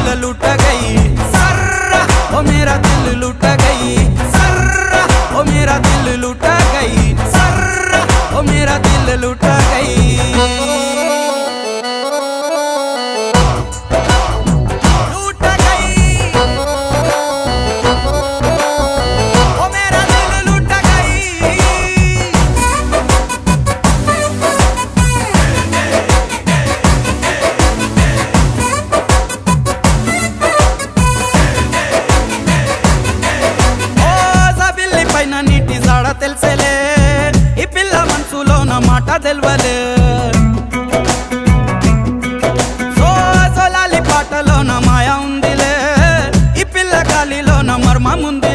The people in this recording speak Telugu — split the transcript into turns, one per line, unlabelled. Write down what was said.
दिल लुट गई सर्रा, ओ मेरा दिल लुट गई सर्रा, ओ मेरा दिल लुट गई सर्रा, ओ मेरा दिल लुट गई। నీటి జాడ తెలుసలే ఈ పిల్ల మనసులో నా మాట తెల్వలే సోలాలి పాటలో నా మాయ ఉందిలే ఈ పిల్ల గాలిలో నా మర్మం ఉంది।